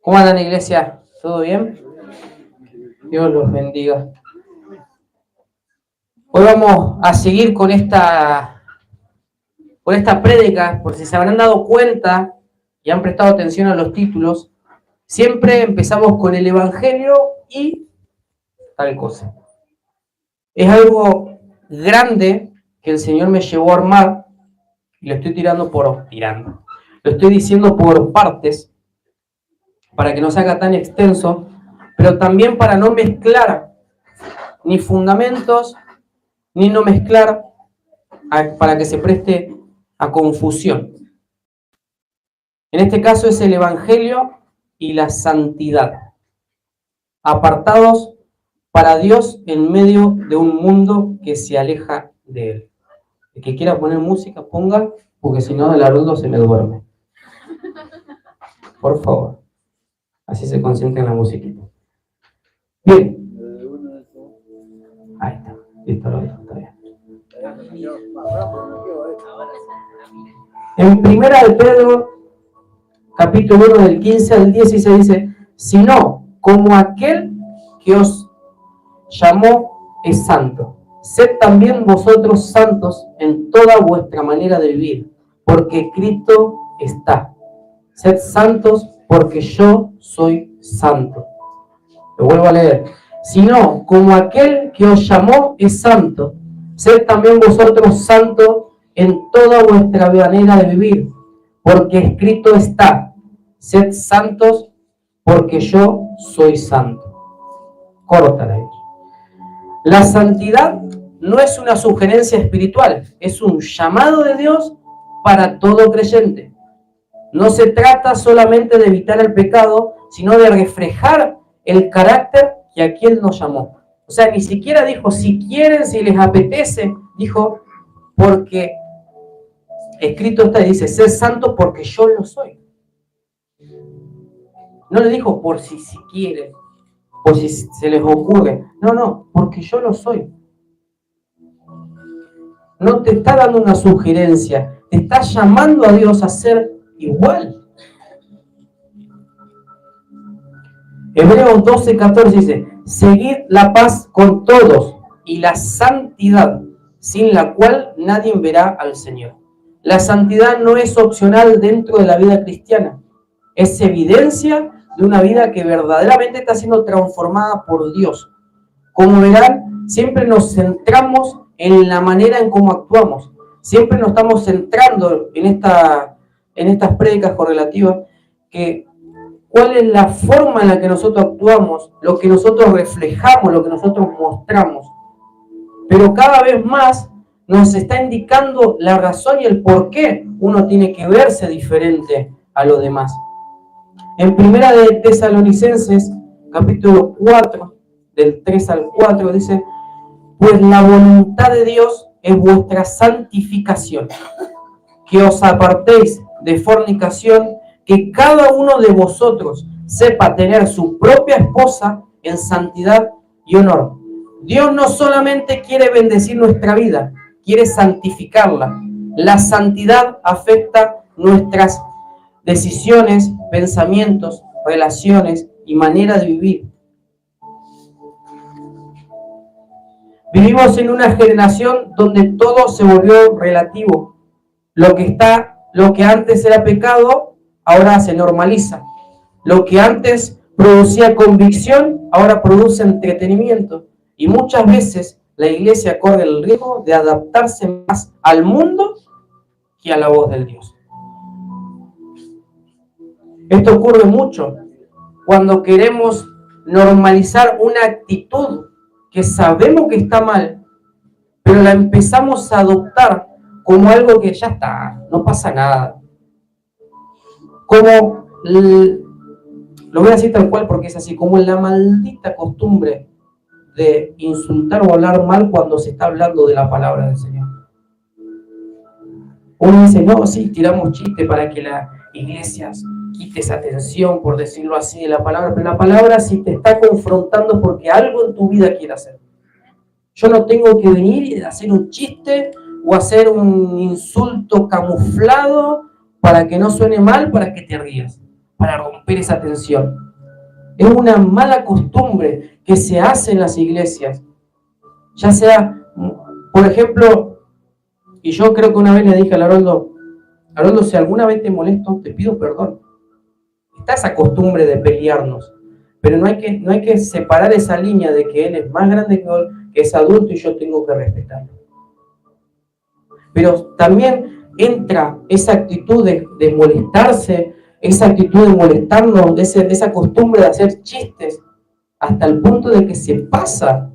¿Cómo andan, iglesia? ¿Todo bien? Dios los bendiga. Hoy vamos a seguir con esta prédica. Por si se habrán dado cuenta y han prestado atención a los títulos, siempre empezamos con el Evangelio y tal cosa. Es algo grande que el Señor me llevó a armar y lo estoy Lo estoy diciendo por partes para que no se haga tan extenso, pero también para no mezclar ni fundamentos, ni no mezclar para que se preste a confusión. En este caso es el Evangelio y la santidad, apartados para Dios en medio de un mundo que se aleja de Él. El que quiera poner música, ponga, porque si no, el Haroldo se me duerme. Por favor. Así se concentra en la musiquita. Bien. Ahí está. Listo, lo está bien. En primera de Pedro, capítulo 1, del 15 al 16, dice: sino como aquel que os llamó es santo, sed también vosotros santos en toda vuestra manera de vivir, porque escrito está: sed santos porque yo soy santo. Lo vuelvo a leer. Sino como aquel que os llamó es santo, sed también vosotros santos en toda vuestra manera de vivir, porque escrito está: sed santos porque yo soy santo. Córtala ahí. La santidad no es una sugerencia espiritual, es un llamado de Dios para todo creyente. No se trata solamente de evitar el pecado, sino de reflejar el carácter que a quien nos llamó. O sea, ni siquiera dijo si quieren, si les apetece, dijo porque escrito está y dice: sed santo porque yo lo soy. No le dijo por si quieren, por si se les ocurre. No, porque yo lo soy. No te está dando una sugerencia, te está llamando a Dios a ser igual. Hebreos 12:14 dice: seguid la paz con todos y la santidad, sin la cual nadie verá al Señor. La santidad no es opcional dentro de la vida cristiana, es evidencia de una vida que verdaderamente está siendo transformada por Dios. Como verán, siempre nos centramos en la manera en cómo actuamos. Siempre nos estamos centrando en estas prédicas correlativas, que cuál es la forma en la que nosotros actuamos, lo que nosotros reflejamos, lo que nosotros mostramos. Pero cada vez más nos está indicando la razón y el por qué uno tiene que verse diferente a los demás. En primera de Tesalonicenses, capítulo 4, del 3 al 4, dice: pues la voluntad de Dios es vuestra santificación, que os apartéis de fornicación, que cada uno de vosotros sepa tener su propia esposa en santidad y honor. Dios no solamente quiere bendecir nuestra vida, quiere santificarla. La santidad afecta nuestras decisiones, pensamientos, relaciones y manera de vivir. Vivimos en una generación donde todo se volvió relativo. Lo que antes era pecado, ahora se normaliza. Lo que antes producía convicción, ahora produce entretenimiento. Y muchas veces la iglesia corre el riesgo de adaptarse más al mundo que a la voz del Dios. Esto ocurre mucho cuando queremos normalizar una actitud que sabemos que está mal, pero la empezamos a adoptar como algo que ya está, no pasa nada. Como, lo voy a decir tal cual porque es así, como la maldita costumbre de insultar o hablar mal cuando se está hablando de la palabra del Señor. Uno dice: no, sí, tiramos chiste para que la iglesia quite esa atención, por decirlo así, de la palabra, pero la palabra si te está confrontando porque algo en tu vida quiere hacer. Yo no tengo que venir y hacer un chiste o hacer un insulto camuflado para que no suene mal, para que te rías, para romper esa tensión. Es una mala costumbre que se hace en las iglesias. Ya sea, por ejemplo, y yo creo que una vez le dije a Haroldo, si alguna vez te molesto, te pido perdón. Está esa costumbre de pelearnos, pero no hay que separar esa línea de que él es más grande que es adulto y yo tengo que respetarlo. Pero también entra esa actitud de molestarse, esa actitud de molestarnos, esa costumbre de hacer chistes, hasta el punto de que se pasa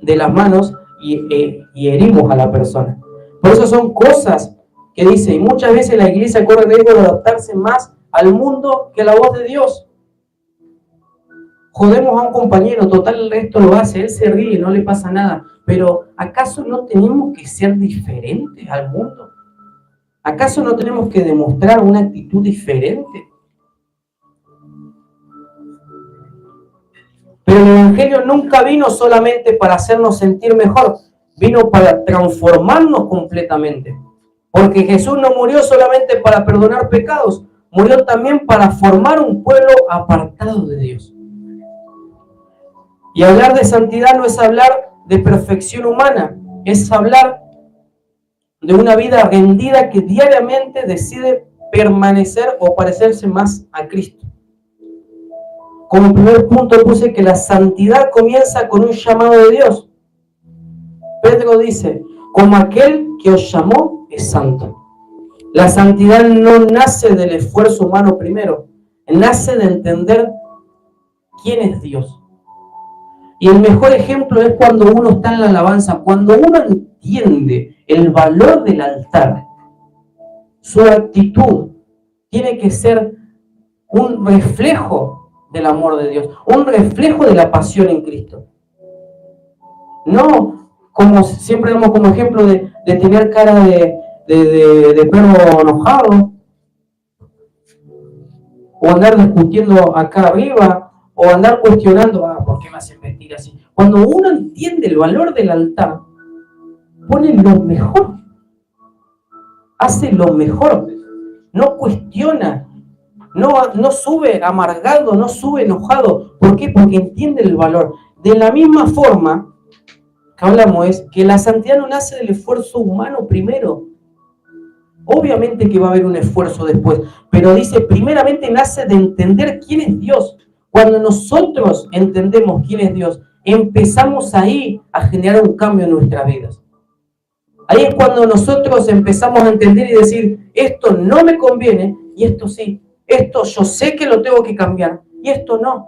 de las manos y herimos a la persona. Por eso son cosas que dice, y muchas veces la iglesia corre el riesgo de adaptarse más al mundo que a la voz de Dios. Jodemos a un compañero, total el resto lo hace, él se ríe, no le pasa nada. Pero ¿acaso no tenemos que ser diferentes al mundo? ¿Acaso no tenemos que demostrar una actitud diferente? Pero el Evangelio nunca vino solamente para hacernos sentir mejor, vino para transformarnos completamente. Porque Jesús no murió solamente para perdonar pecados, murió también para formar un pueblo apartado de Dios. Y hablar de santidad no es hablar de perfección humana, es hablar de una vida rendida que diariamente decide permanecer o parecerse más a Cristo. Como primer punto puse que la santidad comienza con un llamado de Dios. Pedro dice, como aquel que os llamó es santo. La santidad no nace del esfuerzo humano primero, nace de entender quién es Dios. Y el mejor ejemplo es cuando uno está en la alabanza, cuando uno entiende el valor del altar, su actitud tiene que ser un reflejo del amor de Dios, un reflejo de la pasión en Cristo. No, como siempre damos como ejemplo de tener cara de perro enojado, o andar discutiendo acá arriba, o andar cuestionando, ¿por qué me hacen vestir así? Cuando uno entiende el valor del altar, pone lo mejor, hace lo mejor, no cuestiona, no sube amargado, no sube enojado. ¿Por qué? Porque entiende el valor. De la misma forma que hablamos es que la santidad no nace del esfuerzo humano primero. Obviamente que va a haber un esfuerzo después, pero dice, primeramente nace de entender quién es Dios. Cuando nosotros entendemos quién es Dios, empezamos ahí a generar un cambio en nuestras vidas. Ahí es cuando nosotros empezamos a entender y decir, esto no me conviene y esto sí. Esto yo sé que lo tengo que cambiar y esto no.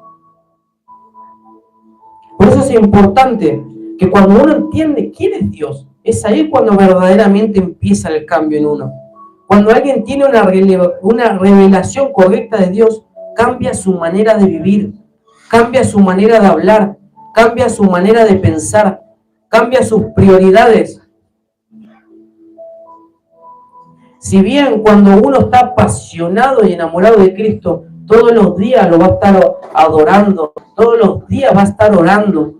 Por eso es importante que cuando uno entiende quién es Dios, es ahí cuando verdaderamente empieza el cambio en uno. Cuando alguien tiene una revelación correcta de Dios, cambia su manera de vivir, cambia su manera de hablar, cambia su manera de pensar, cambia sus prioridades. Si bien cuando uno está apasionado y enamorado de Cristo, todos los días lo va a estar adorando, todos los días va a estar orando.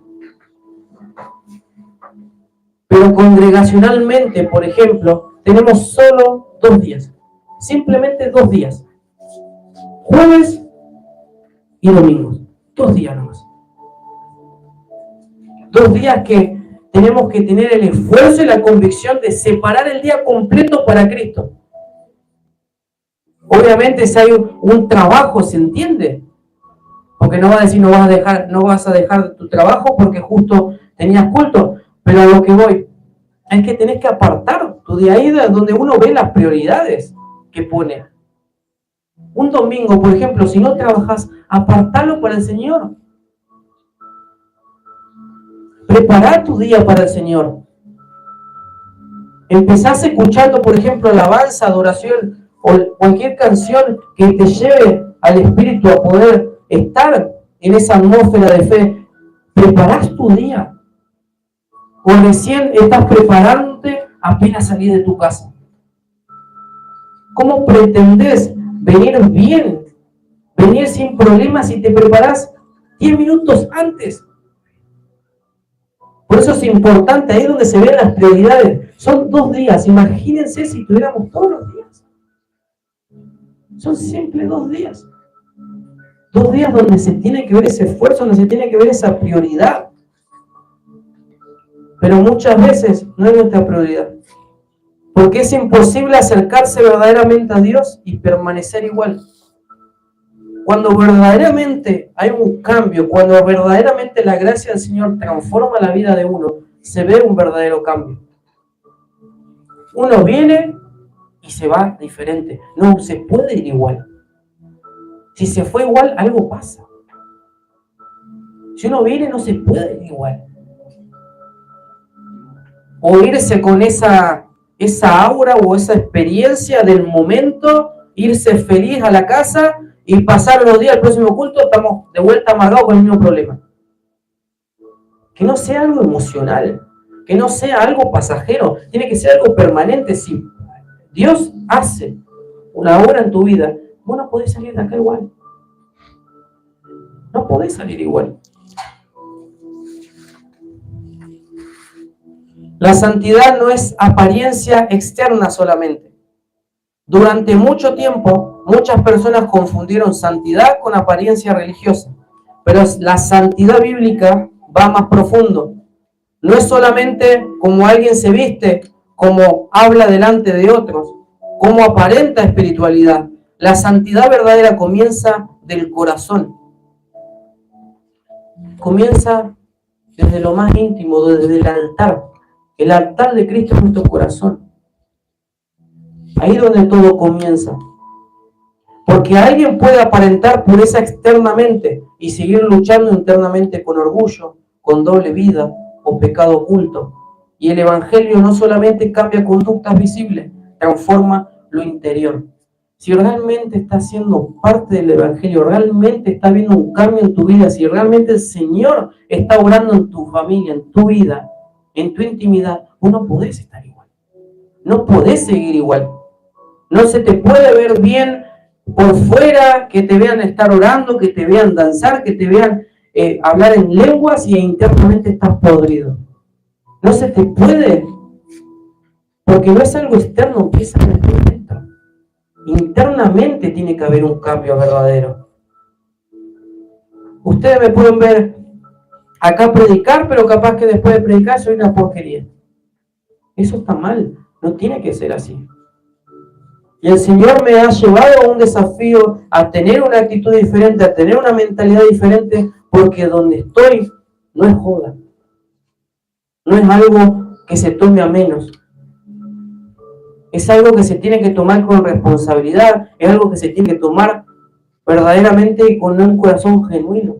Pero congregacionalmente, por ejemplo, tenemos solo 2 días, simplemente 2 días, jueves y domingos, 2 días nomás. 2 días que tenemos que tener el esfuerzo y la convicción de separar el día completo para Cristo. Obviamente si hay un trabajo, ¿se entiende? Porque no va a decir no vas a dejar tu trabajo porque justo tenías culto, pero a lo que voy es que tenés que apartar tu día ahí donde uno ve las prioridades que pone. Un domingo, por ejemplo, si no trabajas, apartalo para el Señor. Prepara tu día para el Señor. Empezás escuchando, por ejemplo, alabanza, adoración o cualquier canción que te lleve al Espíritu a poder estar en esa atmósfera de fe. Preparás tu día. O recién estás preparándote apenas salís de tu casa. ¿Cómo pretendés venir bien, venir sin problemas si te preparás 10 minutos antes? Por eso es importante, ahí donde se ven las prioridades. Son 2 días, imagínense si tuviéramos todos los días. Son siempre 2 días. 2 días donde se tiene que ver ese esfuerzo, donde se tiene que ver esa prioridad. Pero muchas veces no es nuestra prioridad. Porque es imposible acercarse verdaderamente a Dios y permanecer igual. Cuando verdaderamente hay un cambio, cuando verdaderamente la gracia del Señor transforma la vida de uno, se ve un verdadero cambio. Uno viene y se va diferente. No se puede ir igual. Si se fue igual, algo pasa. Si uno viene, no se puede ir igual. O irse con esa aura o esa experiencia del momento, irse feliz a la casa y pasar los días al próximo culto, estamos de vuelta amargados con el mismo problema. Que no sea algo emocional, que no sea algo pasajero, tiene que ser algo permanente. Si Dios hace una obra en tu vida, vos no podés salir de acá igual. No podés salir igual. La santidad no es apariencia externa solamente. Durante mucho tiempo, muchas personas confundieron santidad con apariencia religiosa. Pero la santidad bíblica va más profundo. No es solamente como alguien se viste, como habla delante de otros, como aparenta espiritualidad. La santidad verdadera comienza del corazón. Comienza desde lo más íntimo, desde el altar. El altar de Cristo es nuestro corazón. Ahí es donde todo comienza. Porque alguien puede aparentar pureza externamente y seguir luchando internamente con orgullo, con doble vida o pecado oculto. Y el Evangelio no solamente cambia conductas visibles, transforma lo interior. Si realmente estás siendo parte del Evangelio, realmente está viendo un cambio en tu vida, si realmente el Señor está obrando en tu familia, en tu vida, en tu intimidad, vos no podés estar igual. No podés seguir igual. No se te puede ver bien por fuera, que te vean estar orando, que te vean danzar, que te vean hablar en lenguas y internamente estás podrido. No se te puede, porque no es algo externo, empieza en el dentro. Internamente tiene que haber un cambio verdadero. Ustedes me pueden ver acá predicar, pero capaz que después de predicar soy una porquería. Eso está mal, no tiene que ser así. Y el Señor me ha llevado a un desafío, a tener una actitud diferente, a tener una mentalidad diferente, porque donde estoy no es joda. No es algo que se tome a menos. Es algo que se tiene que tomar con responsabilidad, es algo que se tiene que tomar verdaderamente con un corazón genuino.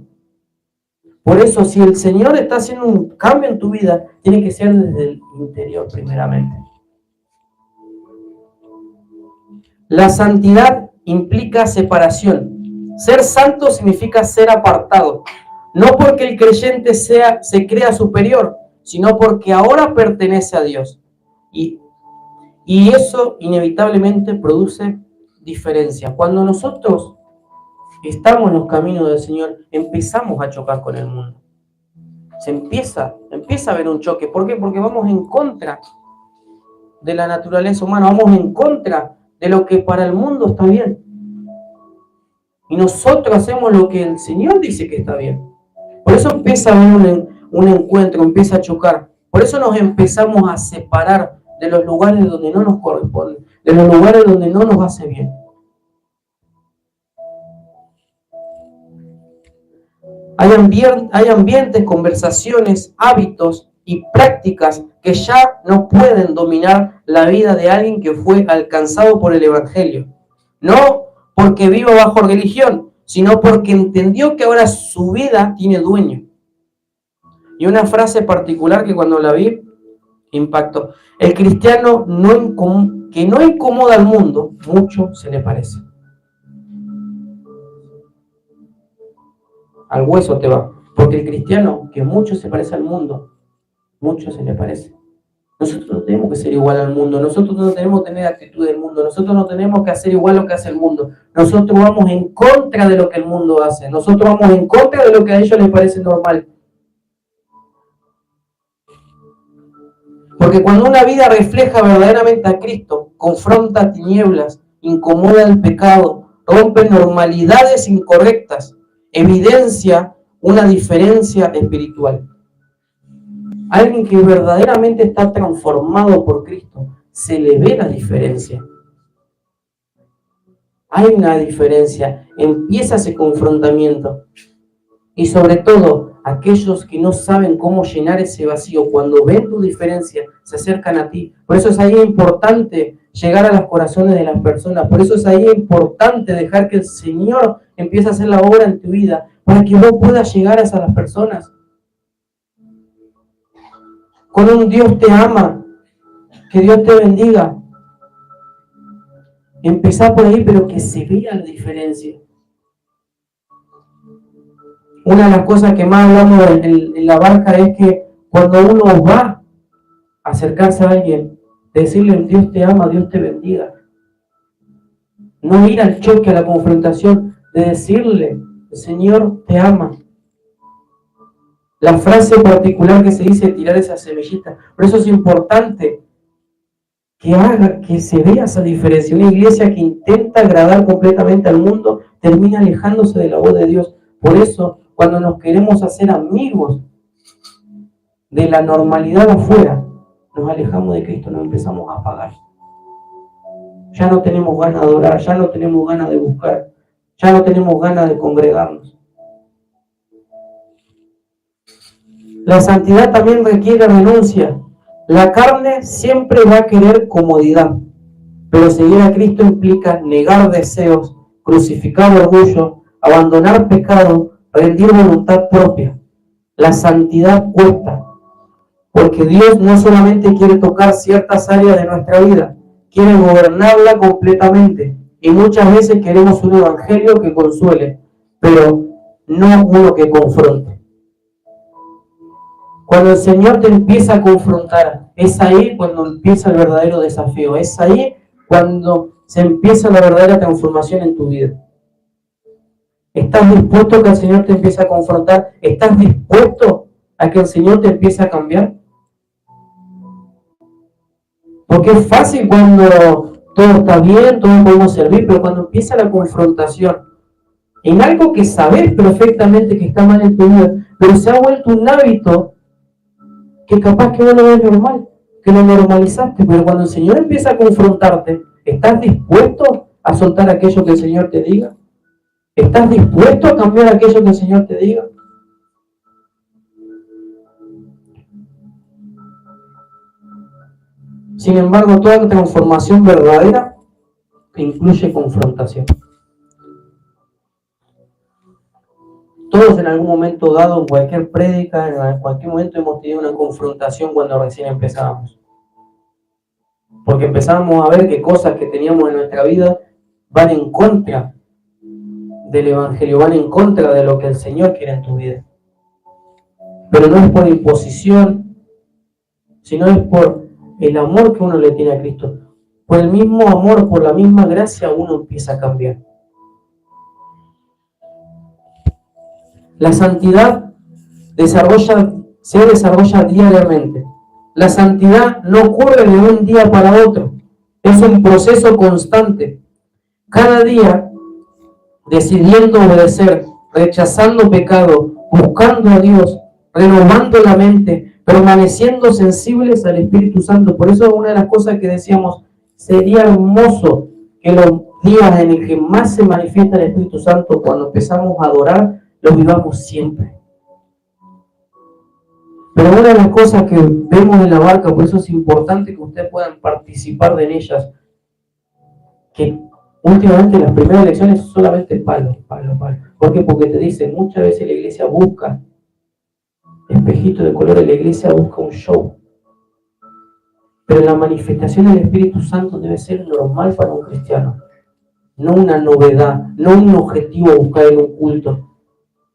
Por eso, si el Señor está haciendo un cambio en tu vida, tiene que ser desde el interior primeramente. La santidad implica separación. Ser santo significa ser apartado. No porque el creyente se crea superior, sino porque ahora pertenece a Dios. Y eso inevitablemente produce diferencia. Cuando nosotros estamos en los caminos del Señor, empezamos a chocar con el mundo. Se empieza a haber un choque. ¿Por qué? Porque vamos en contra de la naturaleza humana, vamos en contra de lo que para el mundo está bien. Y nosotros hacemos lo que el Señor dice que está bien. Por eso empieza a haber un encuentro, empieza a chocar. Por eso nos empezamos a separar de los lugares donde no nos corresponde, de los lugares donde no nos hace bien. Hay ambientes, conversaciones, hábitos y prácticas que ya no pueden dominar la vida de alguien que fue alcanzado por el Evangelio. No porque viva bajo religión, sino porque entendió que ahora su vida tiene dueño. Y una frase particular que cuando la vi impactó. El cristiano que no incomoda al mundo, mucho se le parece. Al hueso te va. Porque el cristiano que mucho se parece al mundo, mucho se le parece. Nosotros no tenemos que ser igual al mundo, nosotros no tenemos que tener actitud del mundo, nosotros no tenemos que hacer igual lo que hace el mundo. Nosotros vamos en contra de lo que el mundo hace, nosotros vamos en contra de lo que a ellos les parece normal. Porque cuando una vida refleja verdaderamente a Cristo, confronta tinieblas, incomoda el pecado, rompe normalidades incorrectas, evidencia una diferencia espiritual. Alguien que verdaderamente está transformado por Cristo, se le ve la diferencia. Hay una diferencia, empieza ese confrontamiento. Y sobre todo, aquellos que no saben cómo llenar ese vacío, cuando ven tu diferencia, se acercan a ti. Por eso es ahí importante llegar a los corazones de las personas. Por eso es ahí importante dejar que el Señor empiece a hacer la obra en tu vida, para que vos puedas llegar a esas personas. Con un Dios te ama, que Dios te bendiga. Empezá por ahí, pero que se vea la diferencia. Una de las cosas que más hablamos en la barca es que cuando uno va a acercarse a alguien, decirle Dios te ama, Dios te bendiga. No ir al choque, a la confrontación, de decirle el Señor te ama. La frase particular que se dice, tirar esa semillita. Por eso es importante que haga, que se vea esa diferencia. Una iglesia que intenta agradar completamente al mundo termina alejándose de la voz de Dios. Por eso, cuando nos queremos hacer amigos de la normalidad afuera, nos alejamos de Cristo, nos empezamos a apagar. Ya no tenemos ganas de adorar, ya no tenemos ganas de buscar, ya no tenemos ganas de congregarnos. La santidad también requiere renuncia. La carne siempre va a querer comodidad, pero seguir a Cristo implica negar deseos, crucificar orgullo, abandonar pecado, rendir voluntad propia. La santidad cuesta, porque Dios no solamente quiere tocar ciertas áreas de nuestra vida, quiere gobernarla completamente. Y muchas veces queremos un evangelio que consuele, pero no uno que confronte. Cuando el Señor te empieza a confrontar, es ahí cuando empieza el verdadero desafío, es ahí cuando se empieza la verdadera transformación en tu vida. ¿Estás dispuesto a que el Señor te empiece a confrontar? ¿Estás dispuesto a que el Señor te empiece a cambiar? Porque es fácil cuando todo está bien, todos podemos servir, pero cuando empieza la confrontación en algo que sabes perfectamente que está mal en tu vida, pero se ha vuelto un hábito que capaz que vos lo ves normal, que lo normalizaste, pero cuando el Señor empieza a confrontarte, ¿estás dispuesto a soltar aquello que el Señor te diga? ¿Estás dispuesto a cambiar aquello que el Señor te diga? Sin embargo, toda transformación verdadera incluye confrontación. Todos en algún momento dado, en cualquier prédica, en cualquier momento hemos tenido una confrontación cuando recién empezábamos. Porque empezábamos a ver que cosas que teníamos en nuestra vida van en contra del Evangelio, van en contra de lo que el Señor quiere en tu vida. Pero no es por imposición, sino es por el amor que uno le tiene a Cristo. Por el mismo amor, por la misma gracia, uno empieza a cambiar. La santidad se desarrolla diariamente. La santidad no ocurre de un día para otro. Es un proceso constante. Cada día, decidiendo obedecer, rechazando pecado, buscando a Dios, renovando la mente, permaneciendo sensibles al Espíritu Santo. Por eso una de las cosas que decíamos, sería hermoso que los días en el que más se manifiesta el Espíritu Santo, cuando empezamos a adorar, lo vivamos siempre. Pero una de las cosas que vemos en la barca, por eso es importante que ustedes puedan participar de ellas, que últimamente las primeras lecciones son solamente palo. ¿Por qué? Porque te dicen, muchas veces la iglesia busca espejitos de colores, la iglesia busca un show. Pero la manifestación del Espíritu Santo debe ser normal para un cristiano, no una novedad, no un objetivo a buscar en un culto.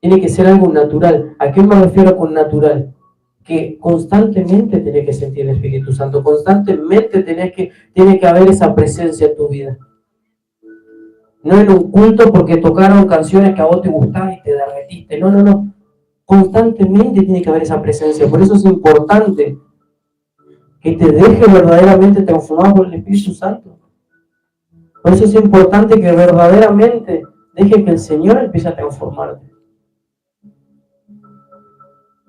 Tiene que ser algo natural. ¿A qué me refiero con natural? Que constantemente tenés que sentir el Espíritu Santo, constantemente tiene que haber esa presencia en tu vida. No en un culto porque tocaron canciones que a vos te gustaban y te derretiste. No. Constantemente tiene que haber esa presencia. Por eso es importante que te deje verdaderamente transformado por el Espíritu Santo. Por eso es importante que verdaderamente deje que el Señor empiece a transformarte.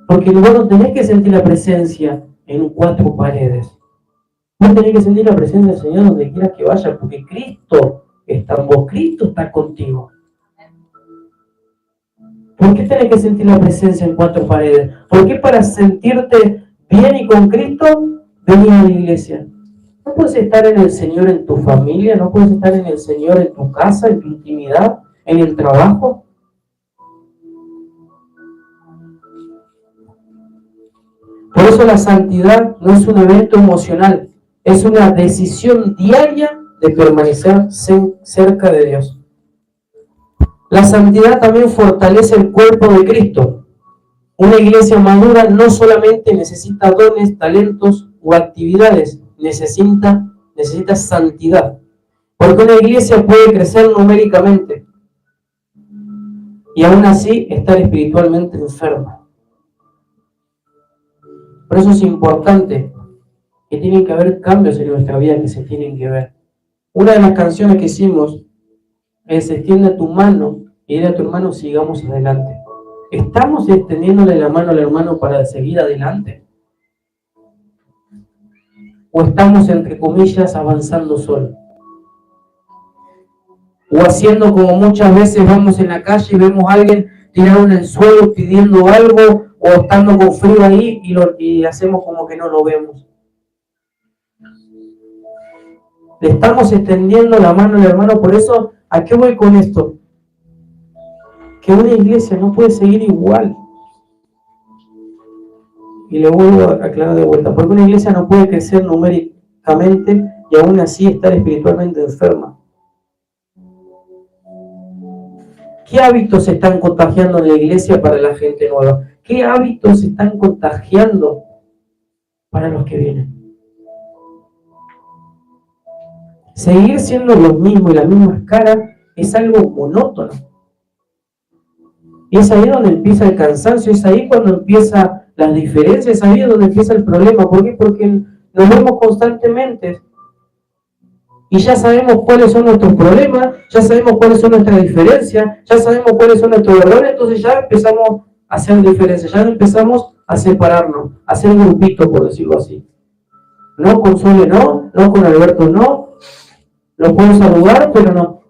Porque vos no tenés que sentir la presencia en 4 paredes. Vos tenés que sentir la presencia del Señor donde quieras que vaya, porque Cristo está en vos, Cristo está contigo. ¿Por qué tenés que sentir la presencia en 4 paredes? ¿Por qué para sentirte bien y con Cristo venís a la iglesia? No puedes estar en el Señor en tu familia, no puedes estar en el Señor en tu casa, en tu intimidad, en el trabajo. Por eso la santidad no es un evento emocional, es una decisión diaria de permanecer cerca de Dios. La santidad también fortalece el cuerpo de Cristo. Una iglesia madura no solamente necesita dones, talentos o actividades, necesita santidad. Porque una iglesia puede crecer numéricamente y aún así estar espiritualmente enferma. Por eso es importante que tienen que haber cambios en nuestra vida que se tienen que ver. Una de las canciones que hicimos es extiende tu mano y dile a tu hermano sigamos adelante. ¿Estamos extendiéndole la mano al hermano para seguir adelante? ¿O estamos, entre comillas, avanzando solo? O haciendo como muchas veces vamos en la calle y vemos a alguien tirado en el suelo pidiendo algo, o estando con frío ahí y hacemos como que no lo vemos. Le estamos extendiendo la mano al hermano. Por eso, ¿a qué voy con esto? Que una iglesia no puede seguir igual. Y le vuelvo a aclarar de vuelta, porque una iglesia no puede crecer numéricamente y aún así estar espiritualmente enferma. ¿Qué hábitos se están contagiando en la iglesia para la gente nueva? ¿Qué hábitos se están contagiando para los que vienen? Seguir siendo los mismos y las mismas caras es algo monótono. Y es ahí donde empieza el cansancio, es ahí cuando empiezan las diferencias, es ahí donde empieza el problema. ¿Por qué? Porque nos vemos constantemente y ya sabemos cuáles son nuestros problemas, ya sabemos cuáles son nuestras diferencias, ya sabemos cuáles son nuestros errores, entonces ya empezamos a hacer diferencias, ya empezamos a separarnos, a hacer grupitos, por decirlo así. No con Sole no con Alberto no, lo puedo saludar, pero no.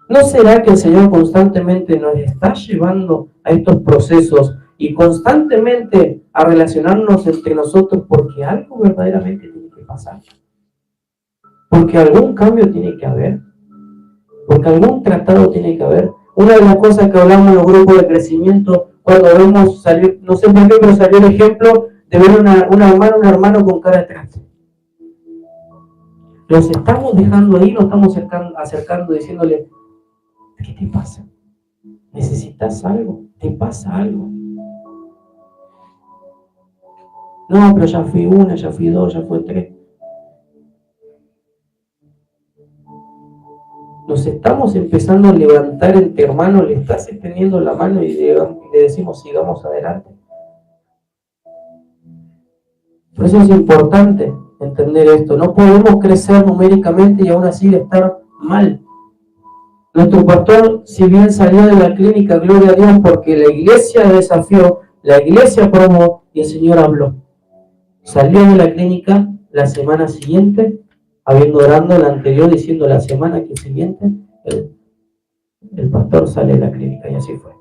¿No será que el Señor constantemente nos está llevando a estos procesos y constantemente a relacionarnos entre nosotros porque algo verdaderamente tiene que pasar? Porque algún cambio tiene que haber, porque algún tratado tiene que haber. Una de las cosas que hablamos en los grupos de crecimiento, cuando vemos salir, no sé por qué, pero salió el ejemplo de ver un hermano con cara de traste. Los estamos dejando ahí, nos estamos acercando diciéndole, ¿qué te pasa? ¿Necesitas algo? ¿Te pasa algo? No, pero ya fui 1, ya fui 2, ya fue 3. Nos estamos empezando a levantar entre hermanos, le estás extendiendo la mano y le decimos sigamos adelante. Por eso es importante entender esto. No podemos crecer numéricamente y aún así estar mal. Nuestro pastor, si bien salió de la clínica, gloria a Dios, porque la iglesia desafió, la iglesia probó y el Señor habló. Salió de la clínica la semana siguiente, habiendo orando la anterior, diciendo la semana que siguiente, el pastor sale de la clínica y así fue.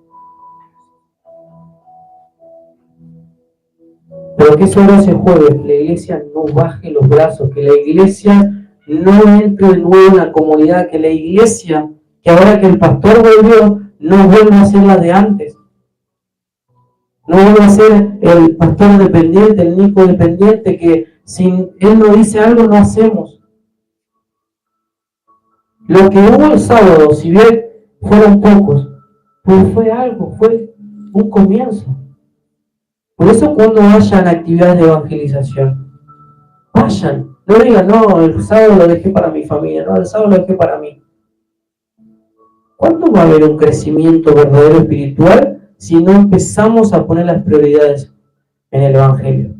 Pero que solo se juegue, la iglesia no baje los brazos, que la iglesia no entre de nuevo en la comunidad, que la iglesia, que ahora que el pastor volvió, no vuelva a ser la de antes. No vuelva a ser el pastor dependiente, el hijo dependiente, que si él no dice algo, no hacemos. Lo que hubo el sábado, si bien fueron pocos, pues fue algo, fue un comienzo. Por eso cuando vayan a actividades de evangelización, vayan, no digan, no, el sábado lo dejé para mi familia, no, el sábado lo dejé para mí. ¿Cuándo va a haber un crecimiento verdadero espiritual si no empezamos a poner las prioridades en el evangelio?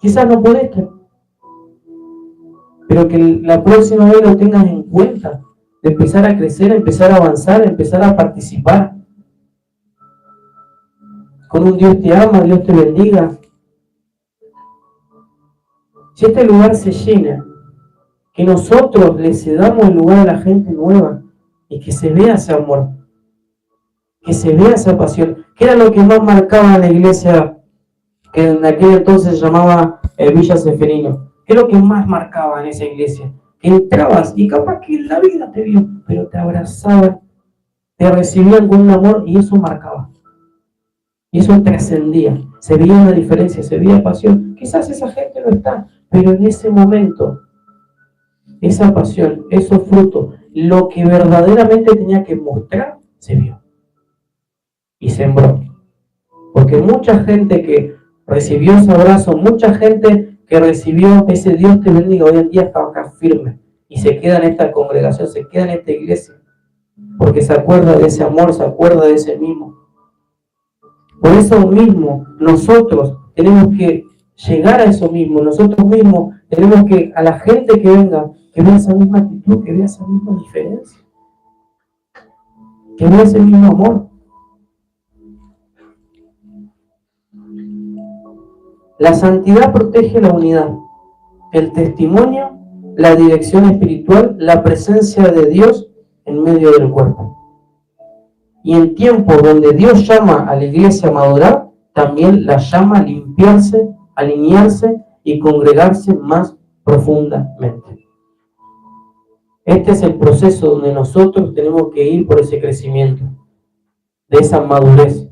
Quizás no pudiste, pero que la próxima vez lo tengas en cuenta, de empezar a crecer, empezar a avanzar, empezar a participar. Con un Dios te ama, Dios te bendiga. Si este lugar se llena, que nosotros le cedamos el lugar a la gente nueva y que se vea ese amor, que se vea esa pasión, que era lo que más marcaba en la iglesia que en aquel entonces se llamaba Villa Seferino. ¿Qué es lo que más marcaba en esa iglesia? Que entrabas y capaz que la vida te vio, pero te abrazaban, te recibían con un amor y eso marcaba. Y eso trascendía. Se veía una diferencia, se veía pasión. Quizás esa gente no está, pero en ese momento, esa pasión, esos frutos, lo que verdaderamente tenía que mostrar, se vio. Y sembró. Porque mucha gente que recibió ese abrazo, mucha gente que recibió ese Dios te bendiga, hoy en día está acá firme y se queda en esta congregación, se queda en esta iglesia, porque se acuerda de ese amor, se acuerda de ese mismo. Por eso mismo, nosotros tenemos que llegar a eso mismo, nosotros mismos tenemos que, a la gente que venga, que vea esa misma actitud, que vea esa misma diferencia, que vea ese mismo amor. La santidad protege la unidad, el testimonio, la dirección espiritual, la presencia de Dios en medio del cuerpo. Y en tiempos donde Dios llama a la iglesia a madurar, también la llama a limpiarse, alinearse y congregarse más profundamente. Este es el proceso donde nosotros tenemos que ir por ese crecimiento, de esa madurez.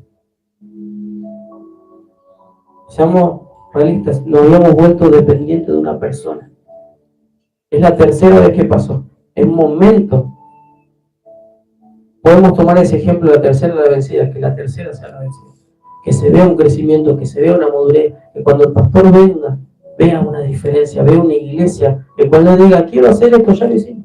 Seamos realistas, nos habíamos vuelto dependientes de una persona. Es la tercera vez que pasó. Es momento. Podemos tomar ese ejemplo de la tercera la vencida, que la tercera sea la vencida. Que se vea un crecimiento, que se vea una madurez, que cuando el pastor venga, vea una diferencia, vea una iglesia, que cuando diga, quiero hacer esto, ya lo hicimos.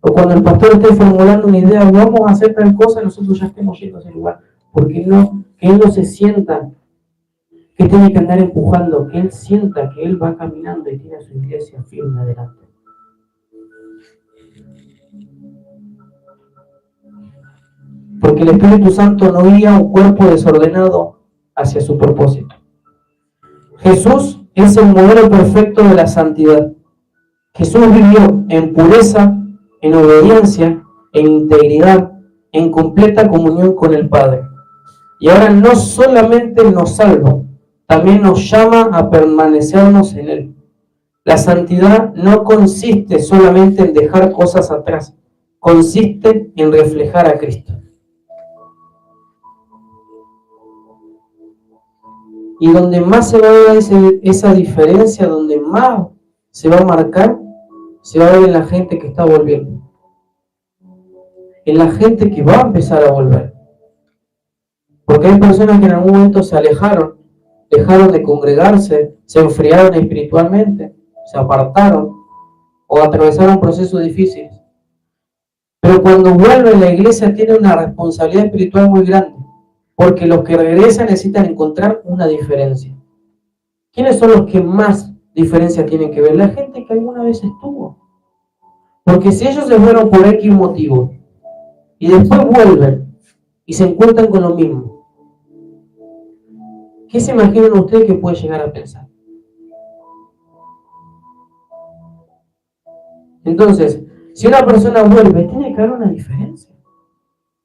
O cuando el pastor esté formulando una idea, vamos a hacer tal cosa, nosotros ya estemos yendo a ese lugar. Porque no, que él no se sienta que tiene que andar empujando, que él sienta que él va caminando y tiene a su iglesia firme adelante. Porque el Espíritu Santo no guía un cuerpo desordenado hacia su propósito. Jesús es el modelo perfecto de la santidad. Jesús vivió en pureza, en obediencia, en integridad, en completa comunión con el Padre. Y ahora no solamente nos salva, también nos llama a permanecernos en Él. La santidad no consiste solamente en dejar cosas atrás, consiste en reflejar a Cristo. Y donde más se va a ver esa diferencia, donde más se va a marcar, se va a ver en la gente que está volviendo. En la gente que va a empezar a volver. Porque hay personas que en algún momento se alejaron, dejaron de congregarse, se enfriaron espiritualmente, se apartaron o atravesaron procesos difíciles. Pero cuando vuelven, la iglesia tiene una responsabilidad espiritual muy grande, porque los que regresan necesitan encontrar una diferencia. ¿Quiénes son los que más diferencia tienen que ver? La gente que alguna vez estuvo. Porque si ellos se fueron por X motivo y después vuelven y se encuentran con lo mismo, ¿qué se imaginan ustedes que puede llegar a pensar? Entonces, si una persona vuelve, tiene que haber una diferencia.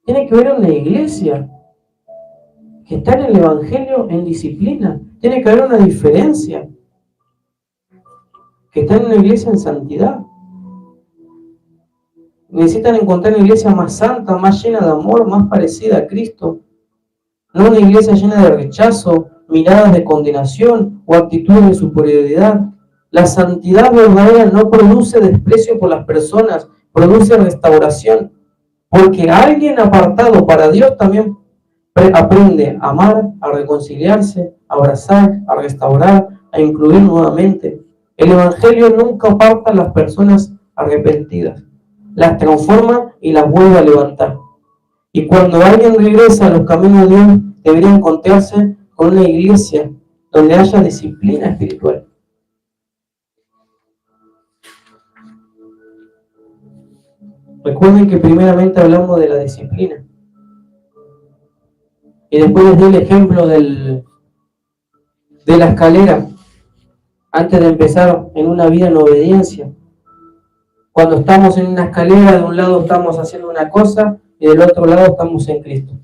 Tiene que haber una iglesia que está en el Evangelio en disciplina. Tiene que haber una diferencia. Que está en una iglesia en santidad. Necesitan encontrar una iglesia más santa, más llena de amor, más parecida a Cristo. No una iglesia llena de rechazo, miradas de condenación o actitudes de superioridad. La santidad verdadera no produce desprecio por las personas, produce restauración. Porque alguien apartado para Dios también aprende a amar, a reconciliarse, a abrazar, a restaurar, a incluir nuevamente. El Evangelio nunca aparta a las personas arrepentidas. Las transforma y las vuelve a levantar. Y cuando alguien regresa a los caminos de Dios, debería encontrarse con una iglesia donde haya disciplina espiritual. Recuerden que primeramente hablamos de la disciplina. Y después les di el ejemplo de la escalera, antes de empezar en una vida en obediencia. Cuando estamos en una escalera, de un lado estamos haciendo una cosa y del otro lado estamos en Cristo.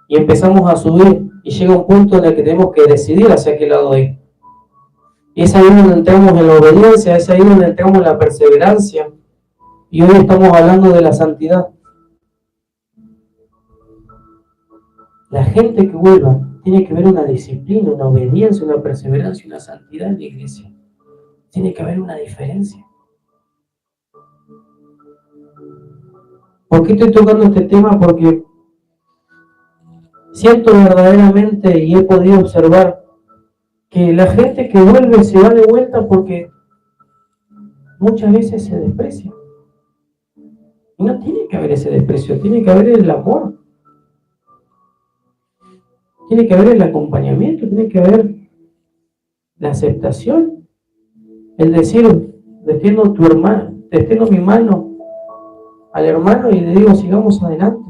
Y empezamos a subir y llega un punto en el que tenemos que decidir hacia qué lado ir. Y es ahí donde entramos en la obediencia, es ahí donde entramos en la perseverancia. Y hoy estamos hablando de la santidad. La gente que vuelva tiene que ver una disciplina, una obediencia, una perseverancia, una santidad en la iglesia. Tiene que haber una diferencia. ¿Por qué estoy tocando este tema? Porque siento verdaderamente y he podido observar que la gente que vuelve se va de vuelta porque muchas veces se desprecia. Y no tiene que haber ese desprecio, tiene que haber el amor. Tiene que haber el acompañamiento, tiene que haber la aceptación. El decir, defiendo tu hermano, defiendo mi mano al hermano y le digo, sigamos adelante.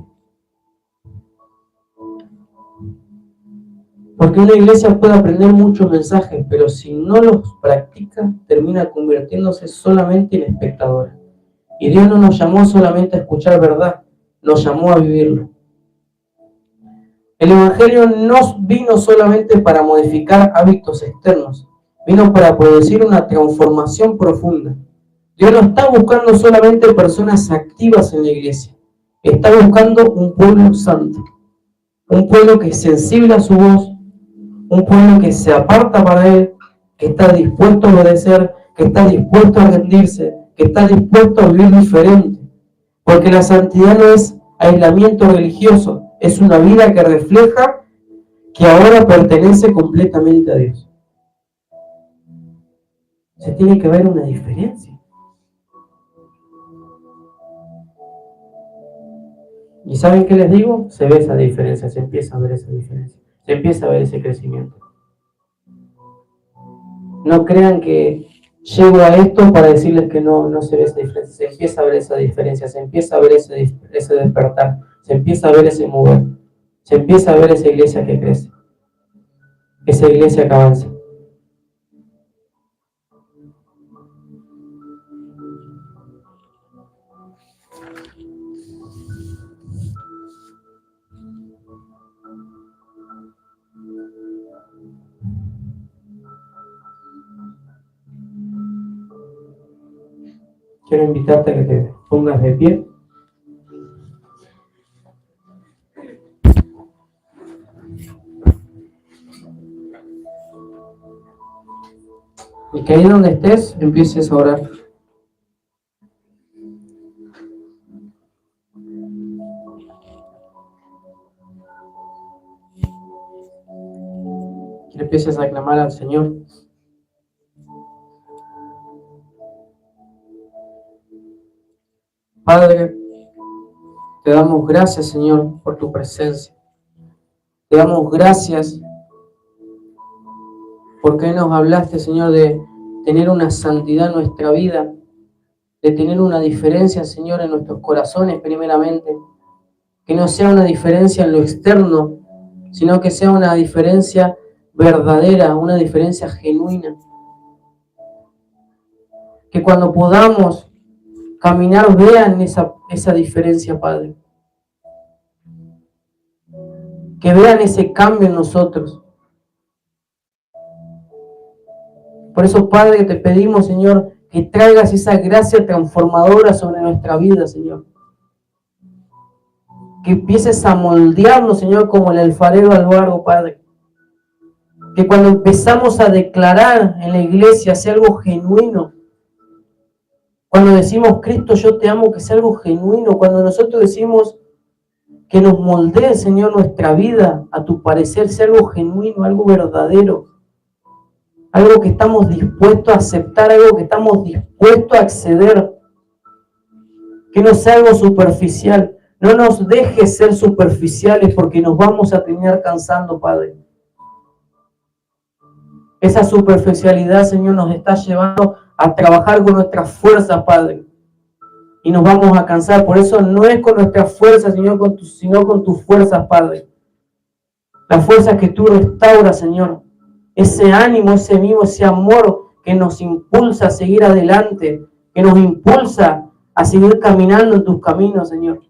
Porque una iglesia puede aprender muchos mensajes, pero si no los practica, termina convirtiéndose solamente en espectadora. Y Dios no nos llamó solamente a escuchar verdad, nos llamó a vivirlo. El Evangelio no vino solamente para modificar hábitos externos, vino para producir una transformación profunda. Dios no está buscando solamente personas activas en la iglesia, está buscando un pueblo santo, un pueblo que es sensible a su voz, un pueblo que se aparta para Él, que está dispuesto a obedecer, que está dispuesto a rendirse, que está dispuesto a vivir diferente. Porque la santidad no es aislamiento religioso, es una vida que refleja que ahora pertenece completamente a Dios. Se tiene que ver una diferencia. ¿Y saben qué les digo? Se ve esa diferencia, se empieza a ver esa diferencia, se empieza a ver ese crecimiento. No crean que llego a esto para decirles que no se ve esa diferencia, se empieza a ver esa diferencia, se empieza a ver ese despertar, se empieza a ver ese mover, se empieza a ver esa iglesia que crece, esa iglesia que avanza. Quiero invitarte a que te pongas de pie. Y que ahí donde estés, empieces a orar. Que empieces a clamar al Señor. Padre, te damos gracias, Señor, por tu presencia. Te damos gracias porque nos hablaste, Señor, de tener una santidad en nuestra vida, de tener una diferencia, Señor, en nuestros corazones primeramente. Que no sea una diferencia en lo externo, sino que sea una diferencia verdadera, una diferencia genuina. Que cuando podamos caminar vean esa diferencia, Padre. Que vean ese cambio en nosotros. Por eso, Padre, te pedimos, Señor, que traigas esa gracia transformadora sobre nuestra vida, Señor. Que empieces a moldearnos, Señor, como el alfarero al barro, Padre. Que cuando empezamos a declarar en la iglesia sea algo genuino. Cuando decimos, Cristo, yo te amo, que sea algo genuino. Cuando nosotros decimos que nos moldee, Señor, nuestra vida a tu parecer, sea algo genuino, algo verdadero. Algo que estamos dispuestos a aceptar, algo que estamos dispuestos a acceder. Que no sea algo superficial. No nos dejes ser superficiales porque nos vamos a terminar cansando, Padre. Esa superficialidad, Señor, nos está llevando a trabajar con nuestras fuerzas, Padre. Y nos vamos a cansar. Por eso no es con nuestras fuerzas, Señor, sino con tus fuerzas, Padre. Las fuerzas que tú restauras, Señor. Ese ánimo, ese vivo, ese amor que nos impulsa a seguir adelante, que nos impulsa a seguir caminando en tus caminos, Señor.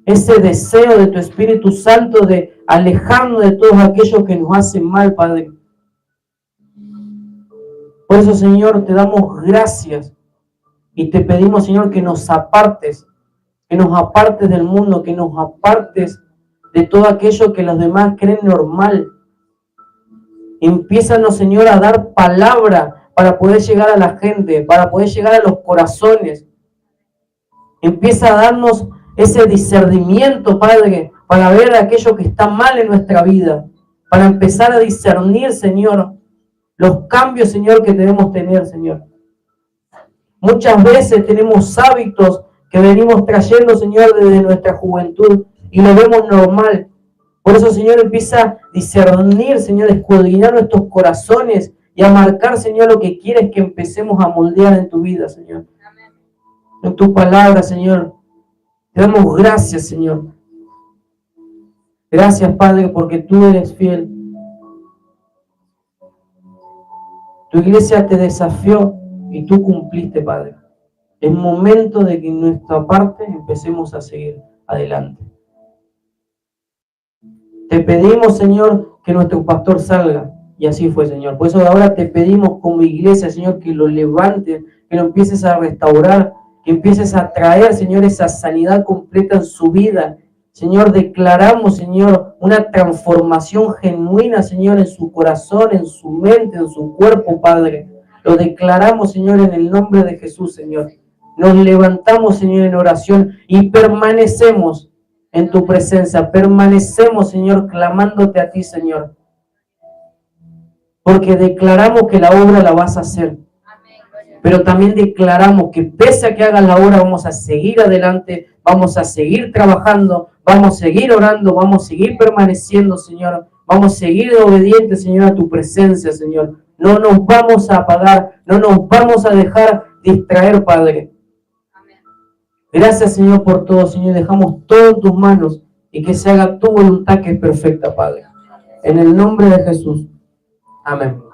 Ese deseo de tu Espíritu Santo de alejarnos de todos aquellos que nos hacen mal, Padre. Por eso, Señor, te damos gracias y te pedimos, Señor, que nos apartes del mundo, que nos apartes de todo aquello que los demás creen normal. Empiézanos, Señor, a dar palabra para poder llegar a la gente, para poder llegar a los corazones. Empieza a darnos ese discernimiento, Padre, para ver aquello que está mal en nuestra vida, para empezar a discernir, Señor, los cambios, Señor, que debemos tener, Señor. Muchas veces tenemos hábitos que venimos trayendo, Señor, desde nuestra juventud y lo vemos normal. Por eso, Señor, empieza a discernir, Señor, a escudriñar nuestros corazones y a marcar, Señor, lo que quieres que empecemos a moldear en tu vida, Señor. En tu palabra, Señor. Te damos gracias, Señor. Gracias, Padre, porque tú eres fiel. Tu iglesia te desafió y tú cumpliste, Padre. Es momento de que en nuestra parte empecemos a seguir adelante. Te pedimos, Señor, que nuestro pastor salga. Y así fue, Señor. Por eso ahora te pedimos como iglesia, Señor, que lo levantes, que lo empieces a restaurar, que empieces a traer, Señor, esa sanidad completa en su vida. Señor, declaramos, Señor, una transformación genuina, Señor, en su corazón, en su mente, en su cuerpo, Padre. Lo declaramos, Señor, en el nombre de Jesús, Señor. Nos levantamos, Señor, en oración y permanecemos en tu presencia. Permanecemos, Señor, clamándote a ti, Señor. Porque declaramos que la obra la vas a hacer. Pero también declaramos que pese a que hagas la obra, vamos a seguir adelante, vamos a seguir trabajando, vamos a seguir orando, vamos a seguir permaneciendo, Señor. Vamos a seguir obedientes, Señor, a tu presencia, Señor. No nos vamos a apagar, no nos vamos a dejar distraer, Padre. Gracias, Señor, por todo, Señor. Dejamos todo en tus manos y que se haga tu voluntad que es perfecta, Padre. En el nombre de Jesús. Amén.